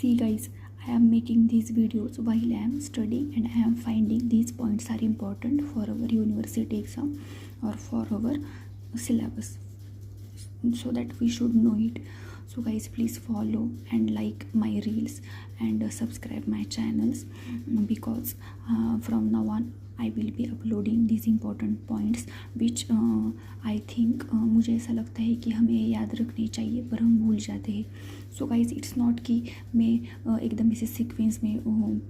See guys, I am making these videos while I am studying and I am finding these points are important for our university exam or for our syllabus, so that we should know it. So guys, please follow and like my reels and subscribe my channels, because from now on I will be uploading these important points which I think मुझे ऐसा लगता है कि हमें याद रखने चाहिए पर हम भूल जाते हैं. सो गाइज, इट्स नॉट कि मैं एकदम इसे सीक्वेंस में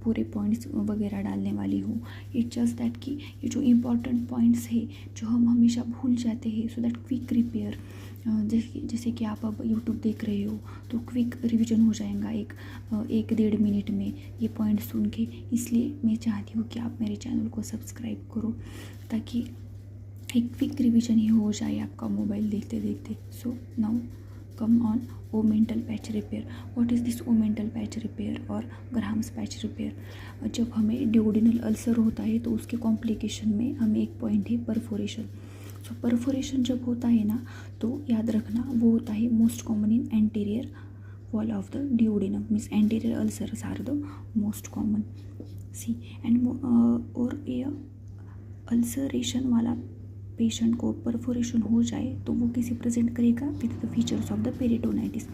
पूरे पॉइंट्स वगैरह डालने वाली हूँ. इट्स जस्ट दैट कि ये जो इम्पॉर्टेंट पॉइंट्स है जो हम हमेशा भूल जाते हैं, सो दैट क्विक रिपेयर. जैसे कि आप अब यूट्यूब देख रहे हो तो क्विक रिवीजन हो जाएगा एक 1.5 मिनट में ये पॉइंट सुन के. इसलिए मैं चाहती हूँ कि आप मेरे चैनल को सब्सक्राइब करो ताकि एक क्विक रिवीजन ही हो जाए आपका मोबाइल देखते देखते. So now come on omental patch repair. What is this omental patch repair और ग्राहम्स पैच रिपेयर? जब हमें ड्यूडेनल अल्सर होता है तो उसके कॉम्प्लिकेशन में हमें एक पॉइंट है परफोरेशन. सो परफोरेशन जब होता है ना, तो याद रखना वो होता है most common in anterior wall of the duodenum. Means anterior ulcers are the most common. See and और ये अल्सरेशन वाला पेशेंट को परफोरेशन हो जाए तो वो कैसे प्रेजेंट करेगा? With the features of the peritonitis.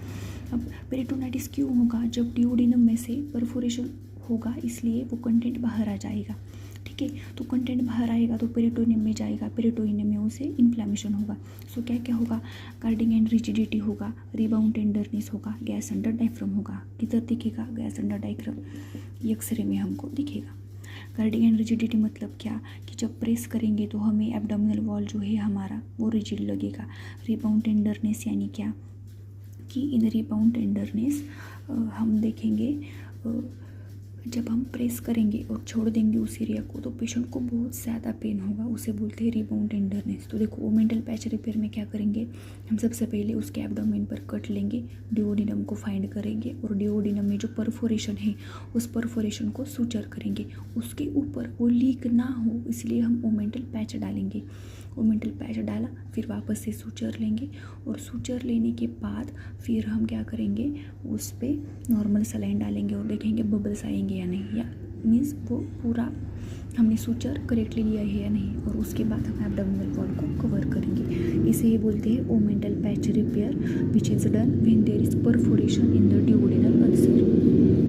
अब पेरिटोनाइटिस क्यों होगा? जब ड्यूडेनम में से परफोरेशन होगा इसलिए वो कंटेंट बाहर आ जाएगा. ठीक है, तो कंटेंट बाहर आएगा तो पेरिटोनियम में जाएगा, पेरिटोनियम में उसे इन्फ्लेमेशन होगा. सो क्या क्या होगा? गार्डिंग एंड रिजिडिटी होगा, रिबाउंड टेंडरनेस होगा, गैस अंडर डायफ्राम होगा. किधर दिखेगा गैस अंडर डायफ्राम? एक्सरे में हमको दिखेगा. गार्डिंग एंड रिजिडिटी मतलब क्या कि जब प्रेस करेंगे तो हमें एब्डोमिनल वॉल जो है हमारा वो रिजिड लगेगा. रिबाउंड टेंडरनेस यानी क्या कि इन रिबाउंड टेंडरनेस हम देखेंगे जब हम प्रेस करेंगे और छोड़ देंगे उस एरिया को तो पेशेंट को बहुत ज़्यादा पेन होगा, उसे बोलते हैं रिबाउंड टेंडरनेस. तो देखो, ओमेंटल पैच रिपेयर में क्या करेंगे? हम सबसे पहले उसके एब्डोमेन पर कट लेंगे, ड्यूओडेनम को फाइंड करेंगे और ड्यूओडेनम में जो परफोरेशन है उस परफोरेशन को सूचर करेंगे. उसके ऊपर वो लीक ना हो इसलिए हम ओमेंटल पैच डालेंगे. ओमेंटल पैच डाला, फिर वापस से सूचर लेंगे और सूचर लेने के बाद फिर हम क्या करेंगे? उस पर नॉर्मल सलाइन डालेंगे और देखेंगे बबल्स आएंगे या नहीं, या मीन्स वो पूरा हमने सूचर करेक्टली लिया है या नहीं. और उसके बाद हम एब्डोमिनल वॉल को कवर करेंगे. इसे ही बोलते हैं omental patch repair which is done when there is perforation in the duodenal ulcer.